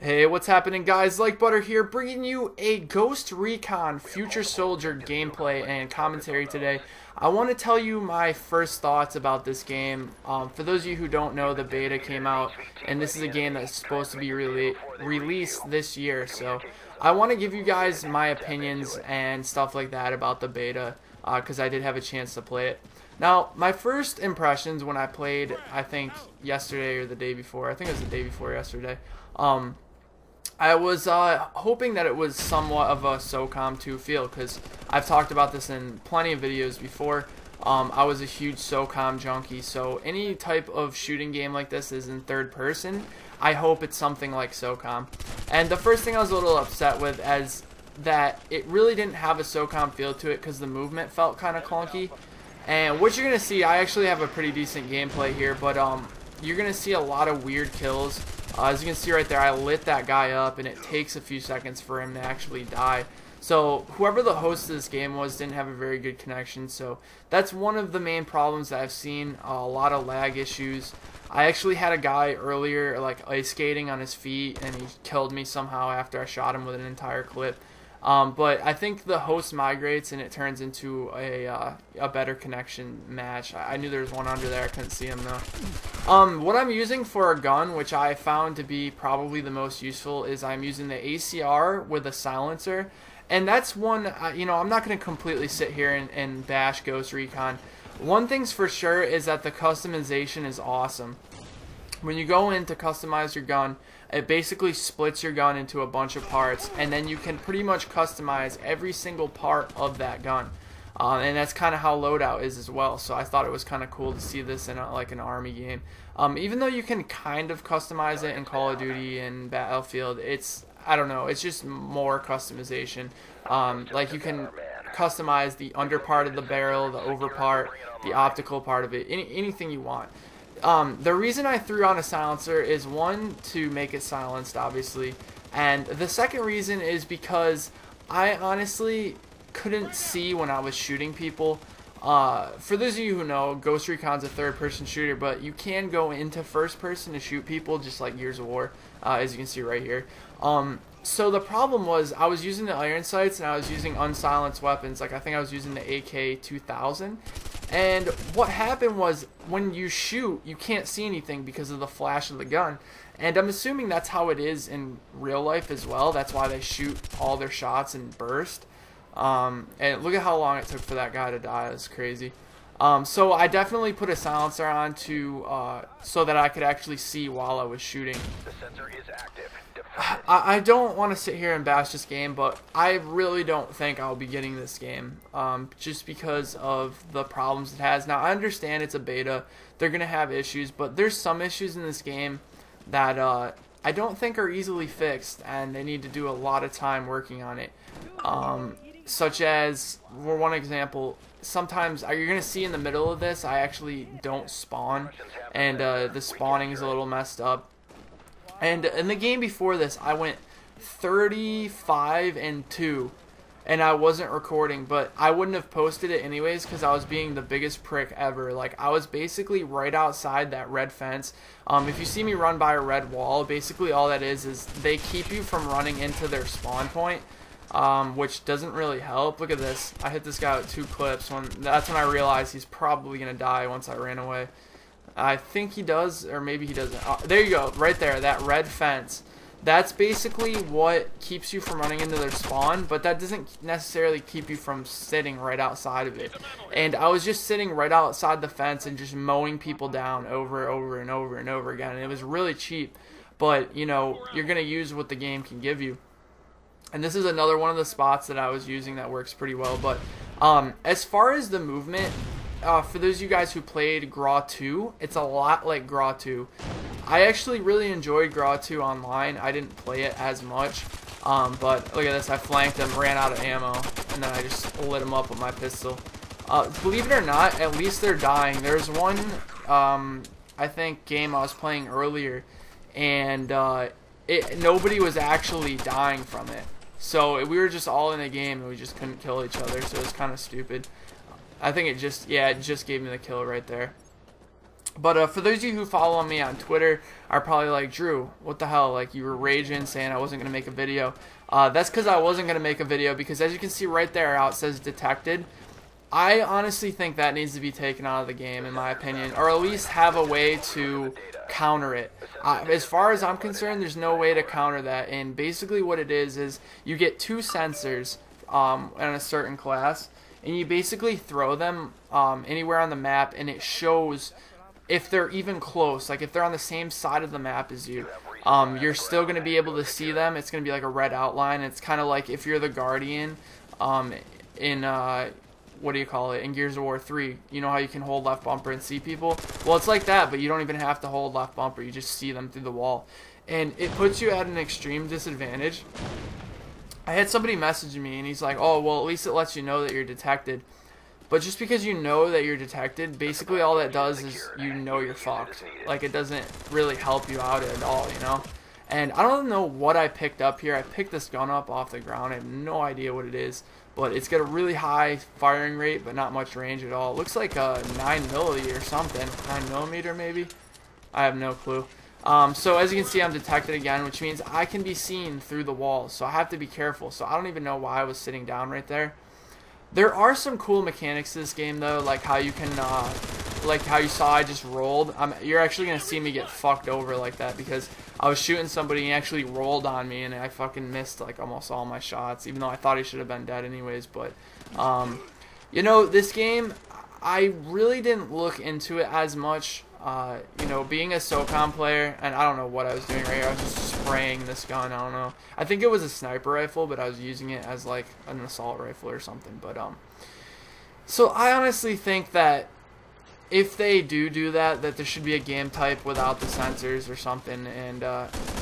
Hey, what's happening, guys? Like Butter here, bringing you a Ghost Recon Future Soldier gameplay and commentary today. I want to tell you my first thoughts about this game. For those of you who don't know, the beta came out, and this is a game that's supposed to be released this year. So I want to give you guys my opinions and stuff like that about the beta, because I did have a chance to play it. Now, my first impressions when I played, I think yesterday or the day before, I think it was the day before yesterday, I was hoping that it was somewhat of a SOCOM 2 feel, because I've talked about this in plenty of videos before. I was a huge SOCOM junkie, so any type of shooting game like this is in third person. I hope it's something like SOCOM. And the first thing I was a little upset with is that it really didn't have a SOCOM feel to it, because the movement felt kind of clunky. And what you're going to see, I actually have a pretty decent gameplay here, but you're going to see a lot of weird kills. As you can see right there, I lit that guy up, and it takes a few seconds for him to actually die. So whoever the host of this game was didn't have a very good connection. So that's one of the main problems that I've seen, a lot of lag issues. I actually had a guy earlier like ice skating on his feet, and he killed me somehow after I shot him with an entire clip. But I think the host migrates and it turns into a better connection match. I knew there was one under there. I couldn't see him though. What I'm using for a gun, which I found to be probably the most useful, is I'm using the ACR with a silencer. And that's one, you know, I'm not going to completely sit here and bash Ghost Recon. One thing's for sure is that the customization is awesome. When you go in to customize your gun, it basically splits your gun into a bunch of parts, and then you can pretty much customize every single part of that gun. And that's kind of how loadout is as well. So I thought it was kind of cool to see this in like an army game. Even though you can kind of customize it in Call of Duty and Battlefield, I don't know, it's just more customization. Like you can customize the under part of the barrel, the over part, the optical part of it, anything you want. The reason I threw on a silencer is, one, to make it silenced, obviously, and the second reason is because I honestly couldn't see when I was shooting people. For those of you who know, Ghost Recon's a third-person shooter, but you can go into first-person to shoot people, just like Gears of War, as you can see right here. So the problem was, I was using the iron sights and I was using unsilenced weapons. Like I think I was using the AK-2000. And what happened was, when you shoot, you can't see anything because of the flash of the gun. And I'm assuming that's how it is in real life as well. That's why they shoot all their shots in burst. And look at how long it took for that guy to die. That's crazy. So I definitely put a silencer on so that I could actually see while I was shooting. The sensor is active. I don't want to sit here and bash this game, but I really don't think I'll be getting this game, just because of the problems it has. Now, I understand it's a beta. They're going to have issues, but there's some issues in this game that I don't think are easily fixed, and they need to do a lot of time working on it. Such as, for one example, sometimes you're going to see in the middle of this, I actually don't spawn, and the spawning is a little messed up. And in the game before this, I went 35-2, and I wasn't recording, but I wouldn't have posted it anyways because I was being the biggest prick ever. Like, I was basically right outside that red fence. If you see me run by a red wall, basically all that is they keep you from running into their spawn point, which doesn't really help. Look at this. I hit this guy with 2 clips. That's when I realized he's probably going to die once I ran away. I think he does, or maybe he doesn't. There you go, right there, that red fence. That's basically what keeps you from running into their spawn, but that doesn't necessarily keep you from sitting right outside of it. And I was just sitting right outside the fence and just mowing people down over and over again. And it was really cheap, but you know, you're going to use what the game can give you. And this is another one of the spots that I was using that works pretty well. But as far as the movement, for those of you guys who played GRAW 2, it's a lot like GRAW 2. I actually really enjoyed GRAW 2 online. I didn't play it as much, but look at this. I flanked him, ran out of ammo, and then I just lit him up with my pistol. Believe it or not, at least they're dying. There's one, I think, game I was playing earlier, and nobody was actually dying from it. So we were just all in a game, and we just couldn't kill each other, so it was kind of stupid. I think it just gave me the kill right there. But for those of you who follow me on Twitter are probably like, Drew, what the hell? Like, you were raging saying I wasn't going to make a video. That's because I wasn't going to make a video because as you can see right there how it says detected, I honestly think that needs to be taken out of the game in my opinion, or at least have a way to counter it. As far as I'm concerned, there's no way to counter that, and basically what it is you get two sensors in a certain class, and you basically throw them anywhere on the map, and it shows if they're even close, like if they're on the same side of the map as you. You're still going to be able to see them. It's going to be like a red outline. It's kind of like if you're the Guardian in what do you call it, in Gears of War 3, you know how you can hold left bumper and see people? Well, it's like that, but you don't even have to hold left bumper, you just see them through the wall. And it puts you at an extreme disadvantage. I had somebody message me, and he's like, oh, well, at least it lets you know that you're detected. But just because you know that you're detected, basically all that does is you know you're fucked. Like, it doesn't really help you out at all, you know? And I don't know what I picked up here. I picked this gun up off the ground. I have no idea what it is. But it's got a really high firing rate, but not much range at all. It looks like a 9mm or something. 9mm maybe? I have no clue. So as you can see, I'm detected again, which means I can be seen through the walls. So I have to be careful. So I don't even know why I was sitting down right there. There are some cool mechanics to this game, though, like how you can, like how you saw I just rolled. You're actually going to see me get fucked over like that because I was shooting somebody and he actually rolled on me and I fucking missed like almost all my shots, even though I thought he should have been dead anyways. But, you know, this game, I really didn't look into it as much. You know, being a SOCOM player, and I don't know what I was doing right here. I was just spraying this gun. I don't know. I think it was a sniper rifle, but I was using it as like an assault rifle or something. But so I honestly think that if they do that, that there should be a game type without the sensors or something. And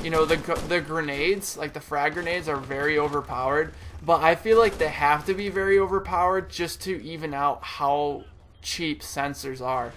you know, the grenades, like the frag grenades, are very overpowered. But I feel like they have to be very overpowered just to even out how cheap sensors are.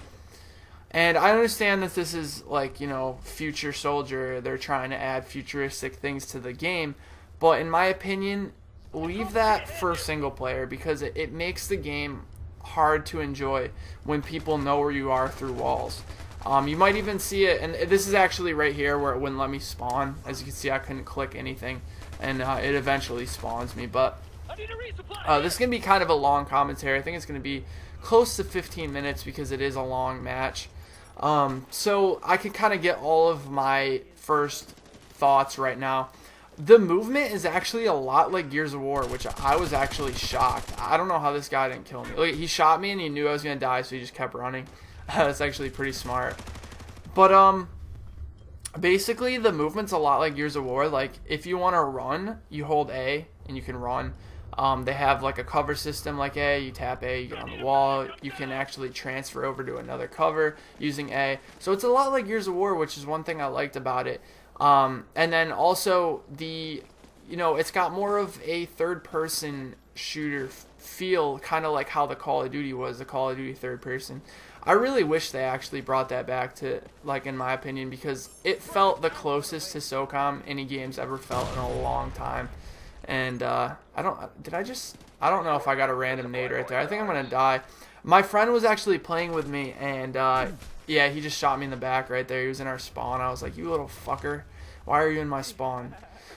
And I understand that this is like, you know, Future Soldier, they're trying to add futuristic things to the game, but in my opinion, leave that for single player because it makes the game hard to enjoy when people know where you are through walls. You might even see it, and this is actually right here where it wouldn't let me spawn. As you can see, I couldn't click anything, and it eventually spawns me. But this is going to be kind of a long commentary. I think it's going to be close to 15 minutes because it is a long match. So I can kind of get all of my first thoughts right now. The movement is actually a lot like Gears of War, which I was actually shocked. I don't know how this guy didn't kill me. Like, he shot me and he knew I was going to die, so he just kept running. That's actually pretty smart. But, basically the movement's a lot like Gears of War. Like, if you want to run, you hold A and you can run. They have like a cover system like A. You tap A, you get on the wall. You can actually transfer over to another cover using A. So it's a lot like Gears of War, which is one thing I liked about it. And then also you know, it's got more of a third-person shooter feel, kind of like how the Call of Duty was, the Call of Duty third-person. I really wish they actually brought that back to, like, in my opinion, because it felt the closest to SOCOM any game's ever felt in a long time. And I don't know if I got a random nade right there. I think I'm gonna die. My friend was actually playing with me, and yeah, he just shot me in the back right there. He was in our spawn. I was like, you little fucker, why are you in my spawn?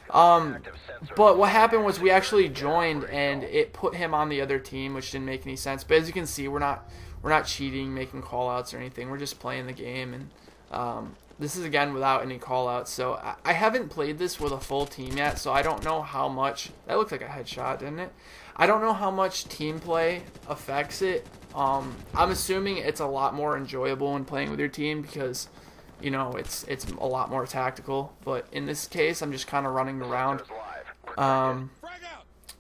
But what happened was we actually joined, and it put him on the other team, which didn't make any sense. But as you can see, we're not cheating, making call-outs or anything. We're just playing the game, and this is again without any call-outs. So I haven't played this with a full team yet, so I don't know how much. That looked like a headshot, didn't it? I don't know how much team play affects it. I'm assuming it's a lot more enjoyable when playing with your team because, you know, it's a lot more tactical. But in this case, I'm just kind of running around.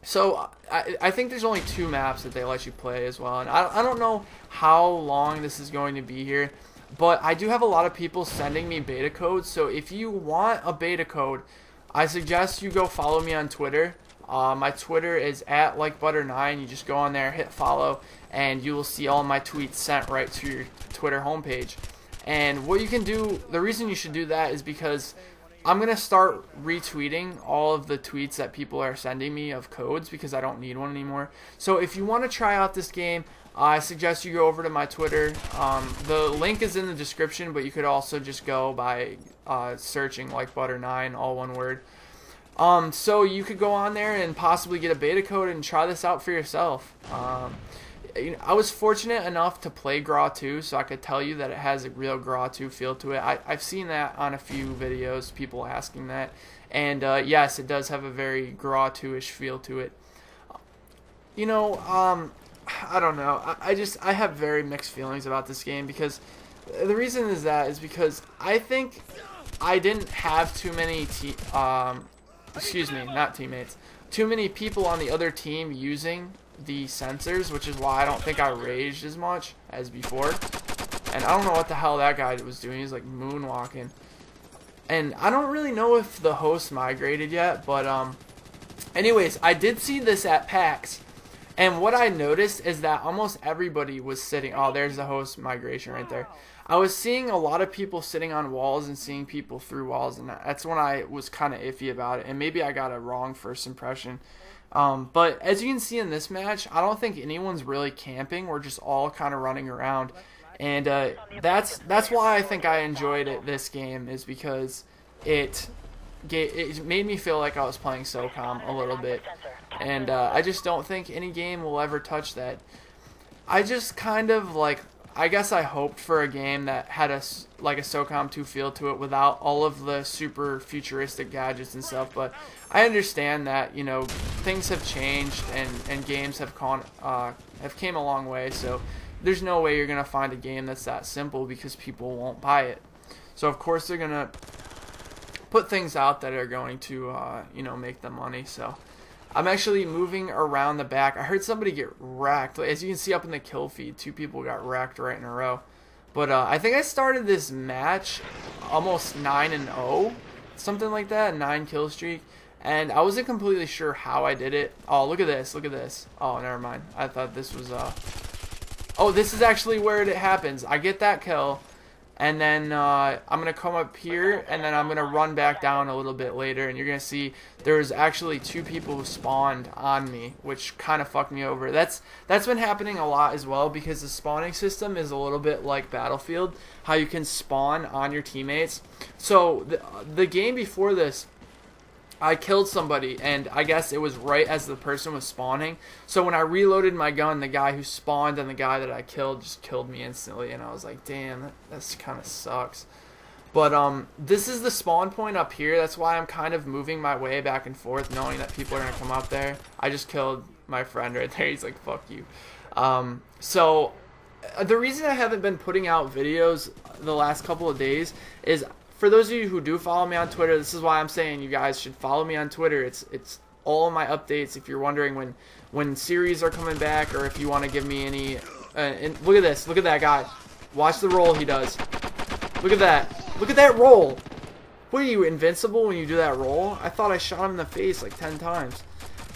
So I think there's only 2 maps that they let you play as well, and I don't know how long this is going to be here, but I do have a lot of people sending me beta codes. So if you want a beta code, I suggest you go follow me on Twitter. My Twitter is @likebutter9. You just go on there, hit follow, and you will see all my tweets sent right to your Twitter homepage. And what you can do, the reason you should do that is because I'm going to start retweeting all of the tweets that people are sending me of codes because I don't need one anymore. So if you want to try out this game, I suggest you go over to my Twitter. The link is in the description, but you could also just go by searching like Butter9, all one word. So you could go on there and possibly get a beta code and try this out for yourself. I was fortunate enough to play Graw 2, so I could tell you that it has a real Graw 2 feel to it. I've seen that on a few videos, people asking that. And yes, it does have a very Graw 2-ish feel to it. You know, I don't know. I have very mixed feelings about this game, because the reason is because I think I didn't have too many too many people on the other team using the sensors, which is why I don't think I raged as much as before. And I don't know what the hell that guy was doing. He's like moonwalking. And I don't really know if the host migrated yet, but anyways, I did see this at PAX. And what I noticed is that almost everybody was sitting. Oh, there's the host migration right there. I was seeing a lot of people sitting on walls and seeing people through walls, and that's when I was kind of iffy about it. And maybe I got a wrong first impression. But as you can see in this match, I don't think anyone's really camping. We're just all kind of running around. And that's why I think I enjoyed this game, is because it made me feel like I was playing SOCOM a little bit. And I just don't think any game will ever touch that. I just kind of I guess I hoped for a game that had a SOCOM 2 feel to it without all of the super futuristic gadgets and stuff. But I understand that, you know, things have changed and games have came a long way. So there's no way you're gonna find a game that's that simple, because people won't buy it. So of course they're gonna put things out that are going to you know, make them money. So I'm actually moving around the back. I heard somebody get wrecked. As you can see up in the kill feed, 2 people got wrecked right in a row. But I think I started this match almost 9-0, something like that, 9 kill streak. And I wasn't completely sure how I did it. Oh, look at this, look at this. Oh, never mind. I thought this was oh, this is actually where it happens. I get that kill, and then I'm going to come up here, and then I'm going to run back down a little bit later, and you're going to see there's actually 2 people who spawned on me, which kind of fucked me over. That's been happening a lot as well, because the spawning system is a little bit like Battlefield, how you can spawn on your teammates. So the game before this, I killed somebody, and I guess it was right as the person was spawning. So when I reloaded my gun, the guy who spawned and the guy that I killed just killed me instantly, and I was like, damn, that kind of sucks. But this is the spawn point up here. That's why I'm kind of moving my way back and forth, knowing that people are going to come up there. I just killed my friend right there. He's like, fuck you. So the reason I haven't been putting out videos the last couple of days is, for those of you who do follow me on Twitter, this is why I'm saying you guys should follow me on Twitter. It's all of my updates. If you're wondering when series are coming back, or if you want to give me any and look at this, look at that guy. Watch the roll he does. Look at that. Look at that roll. What are you, invincible when you do that roll? I thought I shot him in the face like 10 times.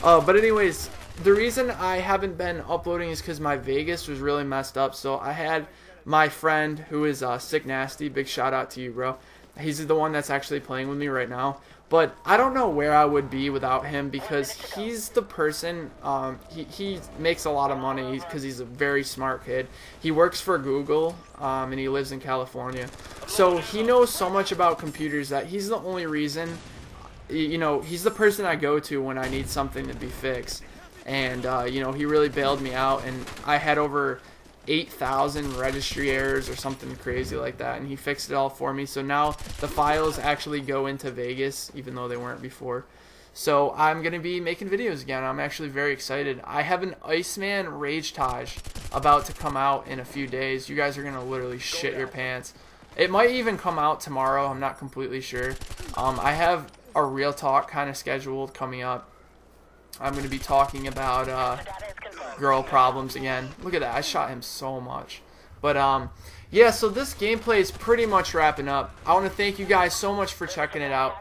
But anyways, the reason I haven't been uploading is because my Vegas was really messed up. So I had my friend who is Sick Nasty. Big shout out to you, bro. He's the one that's actually playing with me right now. But I don't know where I would be without him, because he's the person, he makes a lot of money because he's a very smart kid. He works for Google, and he lives in California. So he knows so much about computers that he's the only reason, you know, he's the person I go to when I need something to be fixed. And, you know, he really bailed me out, and I had over 8,000 registry errors or something crazy like that, and he fixed it all for me. So now the files actually go into Vegas, even though they weren't before. So I'm gonna be making videos again. I'm actually very excited. I have an Iceman Rage Taj about to come out in a few days. You guys are gonna literally shit your pants. It might even come out tomorrow, I'm not completely sure. I have a real talk kind of scheduled coming up. I'm going to be talking about girl problems again. Look at that. I shot him so much. But, yeah, so this gameplay is pretty much wrapping up. I want to thank you guys so much for checking it out.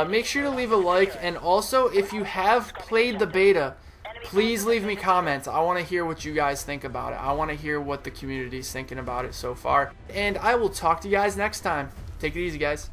Make sure to leave a like. And also, if you have played the beta, please leave me comments. I want to hear what you guys think about it. I want to hear what the community is thinking about it so far. And I will talk to you guys next time. Take it easy, guys.